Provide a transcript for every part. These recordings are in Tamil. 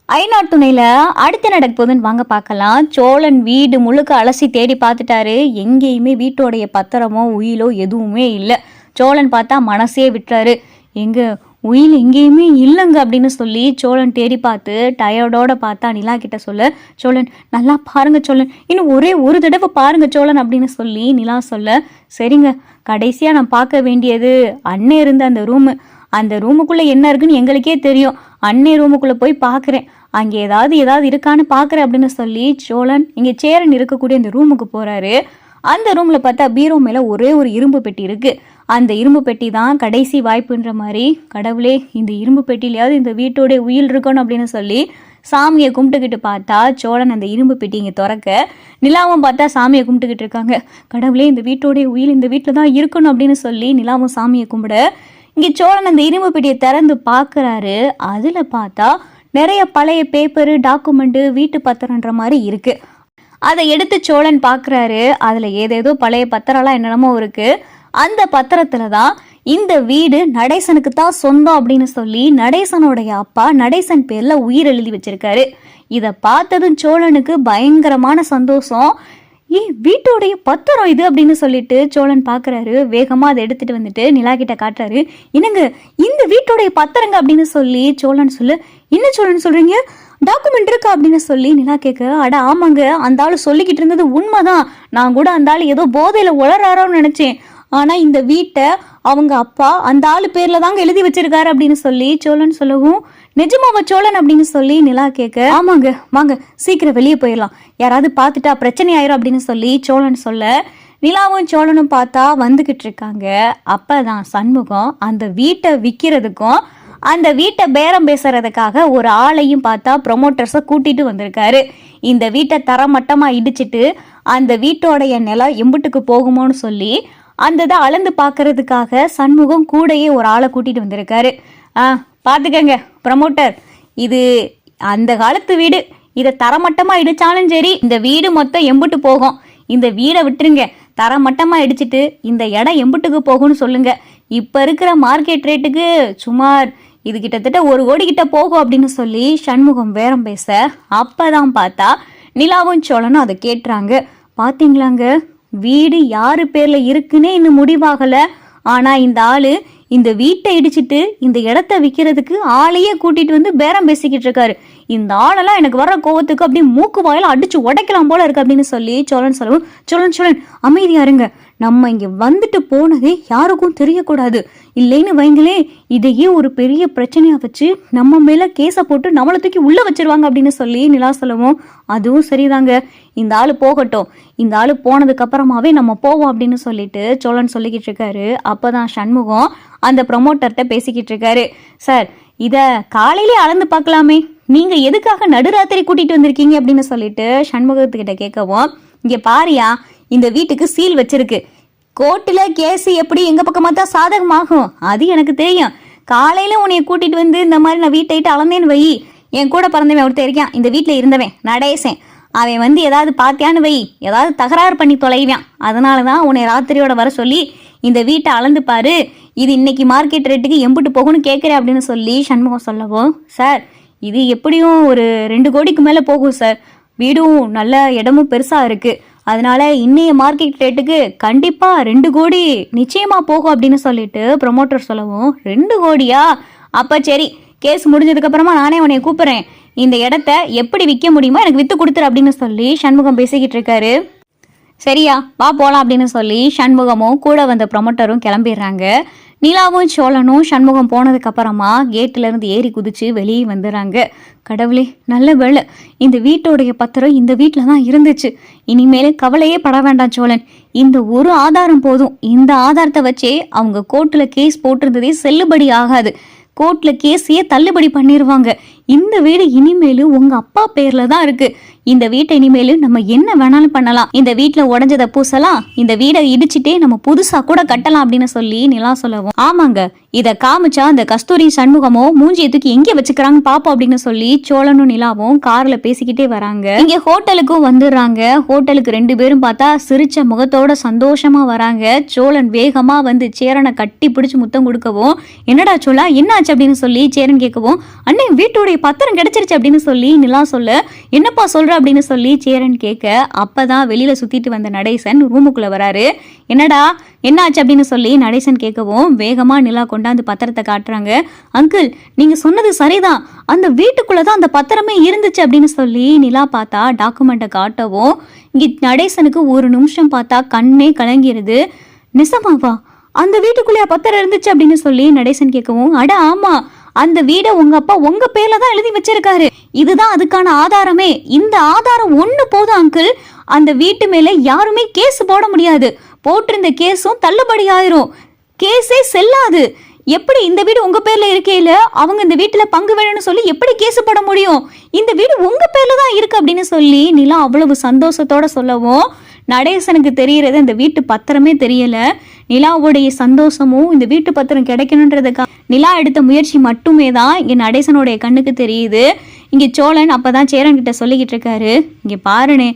ஐநாட்டு துணையில அடுத்து நடக்க போகுதுன்னு வாங்க பார்க்கலாம். சோழன் வீடு முழுக்க அலசி தேடி பார்த்துட்டாரு. எங்கேயுமே வீட்டோடைய பத்திரமோ உயிலோ எதுவுமே இல்லை. சோழன் பார்த்தா மனசே விட்டுறாரு. எங்க உயில் எங்கேயுமே இல்லைங்க அப்படின்னு சொல்லி சோழன் தேடி பார்த்து டயர்டோட பார்த்தா நிலா கிட்ட சொல்ல, சோழன் நல்லா பாருங்க சோழன், இன்னும் ஒரே ஒரு தடவை பாருங்க சோழன் அப்படின்னு சொல்லி நிலா சொல்ல, சரிங்க கடைசியா நான் பார்க்க வேண்டியது அண்ணே இருந்த அந்த ரூமுக்குள்ள என்ன இருக்குன்னு எங்களுக்கே தெரியும். அண்ணே ரூமுக்குள்ள போய் பார்க்குறேன், அங்கே ஏதாவது இருக்கான்னு பார்க்குறேன் அப்படின்னு சொல்லி சோழன் இங்கே சேரன் இருக்கக்கூடிய இந்த ரூமுக்கு போறாரு. அந்த ரூம்ல பார்த்தா பீரோ மேல ஒரே ஒரு இரும்பு பெட்டி இருக்கு. அந்த இரும்பு பெட்டி தான் கடைசி வாய்ப்புன்ற மாதிரி, கடவுளே இந்த இரும்பு பெட்டிலையாவது இந்த வீட்டோடைய உயில் இருக்கணும் அப்படின்னு சொல்லி சாமியை கும்பிட்டுக்கிட்டு பார்த்தா சோழன் அந்த இரும்பு பெட்டி இங்கே திறக்க, நிலாவும் பார்த்தா சாமியை கும்பிட்டுக்கிட்டு இருக்காங்க. கடவுளே இந்த வீட்டோடைய உயில் இந்த வீட்டில் தான் இருக்கணும் அப்படின்னு சொல்லி நிலாவும் சாமியை கும்பிட, இங்கே சோழன் அந்த இரும்பு பெட்டியை திறந்து பார்க்குறாரு. அதில் பார்த்தா நிறைய பழைய பேப்பரு டாக்குமெண்ட்டு வீட்டு பத்திரன்ற மாதிரி இருக்கு. அதை எடுத்து சோழன் பார்க்குறாரு. அதில் ஏதேதோ பழைய பத்திரம்லாம் என்னென்னமோ இருக்கு. அந்த பத்திரத்துல தான் இந்த வீடு நடேசனுக்கு தான் சொந்தம் அப்படின்னு சொல்லி நடேசனுடைய அப்பா நடேசன் பேர்ல உயிர் எழுதி வச்சிருக்காரு. இதை பார்த்ததும் சோழனுக்கு பயங்கரமான சந்தோஷம். வீட்டோடைய பத்திரம் இது அப்படின்னு சொல்லிட்டு சோழன் பார்க்குறாரு. வேகமாக அதை எடுத்துட்டு வந்துட்டு நிலா கிட்ட காட்டுறாரு. என்னங்க இந்த வீட்டோடைய பத்திரங்க அப்படின்னு சொல்லி சோழன் சொல்லு. என்ன சோழன் சொல்றீங்க, டாக்குமெண்ட் இருக்கா அப்படின்னு சொல்லி நிலா கேட்க, அட ஆமாங்க, அந்த ஆள் சொல்லிக்கிட்டு இருந்தது உண்மைதான். நான் கூட அந்த ஆள் ஏதோ போதையில உளறாரோன்னு நினைச்சேன். ஆனா இந்த வீட்டை அவங்க அப்பா அந்த ஆளு பேர்ல தாங்க எழுதி வச்சிருக்காரு அப்படின்னு சொல்லி சோழன் சொல்லவும், நிஜமாவா சோழன் அப்படின்னு சொல்லி நிலா கேட்க, ஆமாங்க வாங்க சீக்கிரம் வெளியே போயிடலாம், யாராவது பார்த்துட்டா பிரச்சனை ஆயிரும் அப்படின்னு சொல்லி சோழன் சொல்ல, நிலாவும் சோழனும் பார்த்தா வந்துகிட்டு இருக்காங்க. அப்பதான் சண்முகம் அந்த வீட்டை விற்கிறதுக்கும் அந்த வீட்டை பேரம் பேசுறதுக்காக ஒரு ஆளையும் பார்த்தா ப்ரொமோட்டர்ஸை கூட்டிட்டு வந்திருக்காரு. இந்த வீட்டை தரமட்டமா இடிச்சிட்டு அந்த வீட்டோடைய நிலம் எம்புட்டுக்கு போகுமோன்னு சொல்லி அந்த இதை அளந்து பார்க்கறதுக்காக சண்முகம் கூடையே ஒரு ஆளை கூட்டிட்டு வந்திருக்காரு. பார்த்துக்கங்க ப்ரமோட்டர், இது அந்த காலத்து வீடு, இதை தரமட்டமாக இடிச்சாலும் சரி இந்த வீடு மொத்தம் எம்புட்டு போகும். இந்த வீடை விட்டுருங்க, தரமட்டமாக இடிச்சிட்டு இந்த இடம் எம்புட்டுக்கு போகும்னு சொல்லுங்க. இப்போ இருக்கிற மார்க்கெட் ரேட்டுக்கு சுமார் இது கிட்டத்தட்ட 1 கோடி கிட்ட போகும் அப்படின்னு சொல்லி சண்முகம் பேரம் பேச, அப்பதான் பார்த்தா நிலாவும் சோழனும் அதை கேட்டுறாங்க. பார்த்தீங்களாங்க, வீடு யாரு பேர்ல இருக்குன்னே இன்னும் முடிவாகல. ஆனா இந்த ஆளு இந்த வீட்டை இடிச்சிட்டு இந்த இடத்த விற்கிறதுக்கு ஆளையே கூட்டிட்டு வந்து பேரம் பேசிக்கிட்டு இருக்காரு. இந்த ஆளெல்லாம் எனக்கு வர்ற கோவத்துக்கு அப்படியே மூக்கு வாயில அடிச்சு உடைக்கலாம் போல இருக்கு அப்படின்னு சொல்லி சோழன் சொல்லவும், சோழன் அமைதியா இருங்க, நம்ம இங்க வந்துட்டு போனதே யாருக்கும் தெரியக்கூடாது, இல்லைன்னு வைங்களே இதையே ஒரு பெரிய பிரச்சனையா வச்சு நம்ம மேல கேஸ போட்டு நம்மளை தூக்கி உள்ள வச்சிருவாங்க அப்படின்னு சொல்லி நிலா சொல்லவும், அதுவும் சரிதாங்க, இந்த ஆளு போகட்டும், இந்த ஆளு போனதுக்கு அப்புறமாவே நம்ம போவோம் அப்படின்னு சொல்லிட்டு சோழன் சொல்லிக்கிட்டு இருக்காரு. அப்பதான் சண்முகம் அந்த ப்ரொமோட்டர்கிட்ட பேசிக்கிட்டு இருக்காரு. சார், இத காலையிலே அளந்து பார்க்கலாமே, நீங்க எதுக்காக நடுராத்திரி கூட்டிட்டு வந்திருக்கீங்க அப்படின்னு சொல்லிட்டு சண்முகத்துக்கிட்ட கேட்கவும், இங்க பாரியா இந்த வீட்டுக்கு சீல் வச்சிருக்கு, கோர்ட்டுல கேஸ் எப்படி எங்க பக்கமா தான் சாதகமாகும் அது எனக்கு தெரியும். காலையில உன்னைய கூட்டிட்டு வந்து இந்த மாதிரி நான் வீட்டை அளந்தேன்னு வை, என் கூட பிறந்தவன் ஒருத்தர் இருக்கான் இந்த வீட்டுல இருந்தவன் நடேசன், அவன் வந்து ஏதாவது பார்த்தியான்னு வை, ஏதாவது தகராறு பண்ணி தொலைவான், அதனாலதான் உன்னை ராத்திரியோட வர சொல்லி இந்த வீட்டை அளந்து பாரு, இது இன்னைக்கு மார்க்கெட் ரேட்டுக்கு எம்பிட்டு போகும்னு கேட்குறேன் அப்படின்னு சொல்லி சண்முகம் சொல்லவும், சார் இது எப்படியும் ஒரு 2 கோடிக்கு மேலே போகும் சார், வீடும் நல்ல இடமும் பெருசாக இருக்குது, அதனால இன்னைய மார்க்கெட் ரேட்டுக்கு கண்டிப்பாக 2 கோடி நிச்சயமாக போகும் அப்படின்னு சொல்லிட்டு ப்ரொமோட்டர் சொல்லவும், 2 கோடியா, அப்போ சரி கேஸ் முடிஞ்சதுக்கப்புறமா நானே உன்னை கூப்பிட்றேன், இந்த இடத்த எப்படி விற்க முடியுமோ எனக்கு விற்று கொடுத்துரு அப்படின்னு சொல்லி சண்முகம் பேசிக்கிட்டு இருக்காரு. சரியா வா போகலாம் அப்படின்னு சொல்லி சண்முகமும் கூட வந்த ப்ரொமோட்டரும் கிளம்பிடுறாங்க. நிலாவும் சோழனும் சண்முகம் போனதுக்கு அப்புறமா கேட்ல இருந்து ஏறி குதிச்சு வெளியே வந்துடுறாங்க. கடவுளே நல்ல வேளை இந்த வீட்டோடைய பத்திரம் இந்த வீட்டில் தான் இருந்துச்சு, இனிமேல் கவலையே பட வேண்டாம் சோழன், இந்த ஒரு ஆதாரம் போதும், இந்த ஆதாரத்தை வச்சே அவங்க கோர்ட்டில் கேஸ் போட்டிருந்ததே செல்லுபடி ஆகாது, கோர்ட்டில் கேஸையே தள்ளுபடி பண்ணிடுவாங்க, இந்த வீடு இனிமேலு உங்க அப்பா பேர்ல தான் இருக்கு, இந்த வீட்டை இனிமேலு நம்ம என்ன வேணாலும் பண்ணலாம், இந்த வீட்டில் உடஞ்சதை பூசலாம், இந்த வீடை இடிச்சுட்டே நம்ம புதுசா கூட கட்டலாம் அப்படின்னு சொல்லி நிலா சொல்லவும், ஆமாங்க இதை காமிச்சா அந்த கஸ்தூரி சண்முகமோ மூஞ்சியை தூக்கி எங்கே வச்சுக்கிறாங்க பாப்போம் அப்படின்னு சொல்லி சோழனும் நிலாவும் கார்ல பேசிக்கிட்டே வராங்க. இங்க ஹோட்டலுக்கும் வந்துடுறாங்க. ஹோட்டலுக்கு 2 பேரும் பார்த்தா சிரிச்ச முகத்தோட சந்தோஷமா வராங்க. சோழன் வேகமா வந்து சேரனை கட்டி பிடிச்சு முத்தம் கொடுக்கவும், என்னடா சோழா என்ன ஆச்சு அப்படின்னு சொல்லி சேரன் கேட்கவும், அண்ணே வீட்டோடைய வீட்டுடைய பத்திரம் கிடைச்சிருச்சு அப்படின்னு சொல்லி நிலா சொல்ல, என்னப்பா சொல்ற அப்படின்னு சொல்லி சேரன் கேட்க, அப்பதான் வெளியில சுத்திட்டு வந்த நடேசன் ரூமுக்குள்ள வராரு. என்னடா என்னாச்சு அப்படின்னு சொல்லி நடேசன் கேட்கவும் வேகமா நிலா கொண்டாந்து பத்திரத்தை காட்டுறாங்க. அங்கிள், நீங்க சொன்னது சரிதான், அந்த வீட்டுக்குள்ளதான் அந்த பத்திரமே இருந்துச்சு அப்படின்னு சொல்லி நிலா பார்த்தா டாக்குமெண்ட்டை காட்டவும் இங்க நடேசனுக்கு ஒரு நிமிஷம் பார்த்தா கண்ணே கலங்கிருது. நிசமாவா? அந்த வீட்டுக்குள்ளேயே பத்திரம் இருந்துச்சு அப்படின்னு சொல்லி நடேசன் கேட்கவும், அட ஆமா, அந்த வீடை உங்க அப்பா உங்க பேர்ல தான் எழுதி வச்சிருக்காரு. இதுதான் அதுக்கான ஆதாரமே. இந்த ஆதாரம் ஒண்ணு போதும் அங்கிள். அந்த வீட்டு மேல யாருமே கேஸ் போட முடியாது. போட்டிருந்த கேஸும் தள்ளுபடி ஆயிரும். கேஸே செல்லாது. எப்படி இந்த வீடு உங்க பேர்ல இருக்கையில அவங்க இந்த வீட்டுல பங்கு வேணும்னு சொல்லி எப்படி கேஸ் போட முடியும்? இந்த வீடு உங்க பேர்ல தான் இருக்கு அப்படின்னு சொல்லி நிலா அவ்வளவு சந்தோஷத்தோட சொல்லவும் நடேசனுக்கு தெரியறது இந்த வீட்டு பத்திரமே தெரியல. நிலாவுடைய சந்தோஷமும் இந்த வீட்டு பத்திரம் கிடைக்கணுன்றதுக்காக நிலா எடுத்த முயற்சி மட்டுமே தான் இங்க நடேசனுடைய கண்ணுக்கு தெரியுது. இங்க சோழன் அப்பதான் சேரன் கிட்ட சொல்லிக்கிட்டு இருக்காரு, இங்க பாருனே,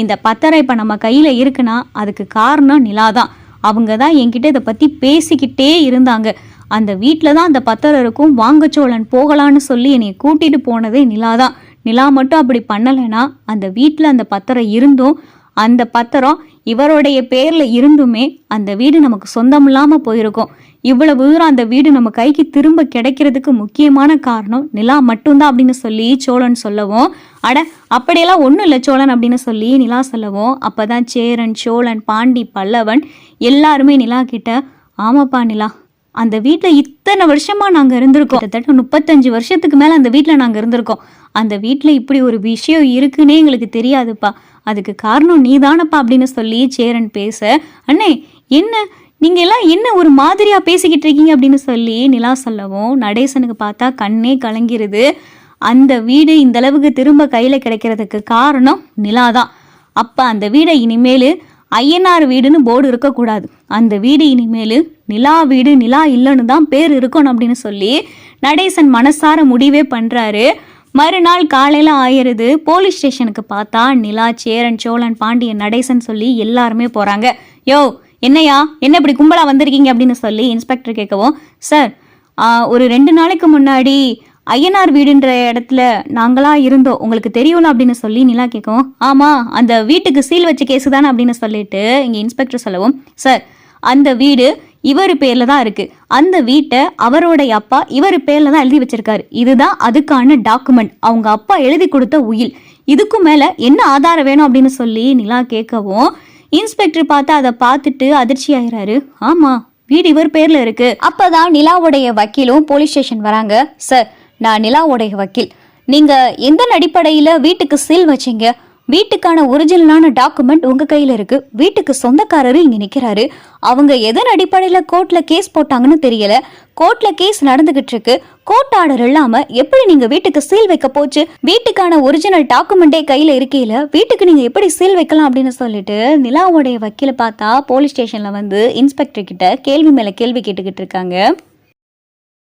இந்த பத்திரம் இப்ப நம்ம கையில இருக்குன்னா அதுக்கு காரணம் நிலா தான். அவங்க தான் என்கிட்ட இதை பத்தி பேசிக்கிட்டே இருந்தாங்க. அந்த வீட்டில் தான் அந்த பத்திரம் இருக்கும், வாங்க சோழன் போகலான்னு சொல்லி என்னை கூட்டிட்டு போனதே நிலா தான். நிலா மட்டும் அப்படி பண்ணலைன்னா அந்த வீட்டில் அந்த பத்திரம் இருந்தும் அந்த பத்திரம் இவருடைய பேர்ல இருந்துமே அந்த வீடு நமக்கு சொந்தம் இல்லாம போயிருக்கும். இவ்வளவு தூரம் அந்த வீடு நம்ம கைக்கு திரும்ப கிடைக்கிறதுக்கு முக்கியமான காரணம் நிலா மட்டும்தான் அப்படின்னு சொல்லி சோழன் சொல்லவும், அட அப்படியெல்லாம் ஒன்றும் இல்லை சோழன் அப்படின்னு சொல்லி நிலா சொல்லவும், அப்பதான் சேரன், சோழன், பாண்டி, பல்லவன் எல்லாருமே நிலா கிட்ட, ஆமாப்பா நிலா, அந்த வீட்டில் இத்தனை வருஷமா நாங்க இருந்திருக்கோம். கிட்டத்தட்ட 35 வருஷத்துக்கு மேல அந்த வீட்டில் நாங்க இருந்திருக்கோம். அந்த வீட்டில் இப்படி ஒரு விஷயம் இருக்குன்னே எங்களுக்கு தெரியாதுப்பா. அதுக்கு காரணம் நீதானப்பா அப்படின்னு சொல்லி சேரன் பேச, அண்ணே என்ன நீங்க எல்லாம் என்ன ஒரு மாதிரியா பேசிக்கிட்டு இருக்கீங்க அப்படின்னு சொல்லி நிலா சொல்லவும் நடேசனுக்கு பார்த்தா கண்ணே கலங்கிருது. அந்த வீடு இந்த அளவுக்கு திரும்ப கையில கிடைக்கிறதுக்கு காரணம் நிலா தான். அப்ப அந்த வீடை இனிமேலு ஐயனார் வீடுன்னு போர்டு இருக்கக்கூடாது. அந்த வீடு இனிமேலு நிலா வீடு, நிலா இல்லைன்னு தான் பேர் இருக்கணும் அப்படின்னு சொல்லி நடேசன் மனசார முடிவே பண்றாரு. மறுநாள் காலையில ஆயிருது. போலீஸ் ஸ்டேஷனுக்கு பார்த்தா நிலா, சேரன், சோழன், பாண்டியன், நடேசன் சொல்லி எல்லாருமே போறாங்க. யோ என்னையா, என்ன இப்படி கும்பலா வந்திருக்கீங்க அப்படின்னு சொல்லி இன்ஸ்பெக்டர் கேட்கவும், சார் ஒரு 2 நாளைக்கு முன்னாடி ஐயனார் வீடுன்ற இடத்துல நாங்களா இருந்தோம், உங்களுக்கு தெரியும்ல அப்படின்னு சொல்லி நிலா கேட்கவும், ஆமா அந்த வீட்டுக்கு சீல் வச்ச கேஸு தானே அப்படின்னு சொல்லிட்டு இங்க இன்ஸ்பெக்டர் சொல்லவும், சார் அந்த வீடு இவர் பேர்ல தான் இருக்கு. அந்த வீட்டை அவருடைய அப்பா இவர் பேர்ல தான் எழுதி வச்சிருக்காரு. இதுதான் அதுக்கான டாக்குமெண்ட், அவங்க அப்பா எழுதி கொடுத்த உயில். இதுக்கும் மேல என்ன ஆதாரம் வேணும் அப்படின்னு சொல்லி நிலா கேட்கவும் இன்ஸ்பெக்டர் பார்த்து அதை பார்த்துட்டு அதிர்ச்சி ஆகிறாரு. ஆமா, வீடு இவர் பேர்ல இருக்கு. அப்பதான் நிலாவுடைய வக்கீலும் போலீஸ் ஸ்டேஷன் வராங்க. சார், நான் நிலாவுடைய வக்கீல். நீங்க எந்த அடிப்படையில வீட்டுக்கு சீல் வச்சீங்க? வீட்டுக்கான ஒரிஜினலான டாக்குமெண்ட் உங்க கையில இருக்கு. வீட்டுக்கு சொந்தக்காரரு இங்க நிக்கிறாரு. அவங்க எதன் அடிப்படையில கோர்ட்ல கேஸ் போட்டாங்கன்னு தெரியல. கோர்ட்ல கேஸ் நடந்துகிட்டு இருக்கு. கோர்ட் ஆர்டர் இல்லாம எப்படி நீங்க வீட்டுக்கு சீல் வைக்க போச்சு? வீட்டுக்கான ஒரிஜினல் டாக்குமெண்டே கையில இருக்கையில வீட்டுக்கு நீங்க எப்படி சீல் வைக்கலாம் அப்படின்னு சொல்லிட்டு நிலாவுடைய வக்கீல பார்த்தா போலீஸ் ஸ்டேஷன்ல வந்து இன்ஸ்பெக்டர் கிட்ட கேள்வி மேல கேள்வி கேட்டுக்கிட்டு இருக்காங்க.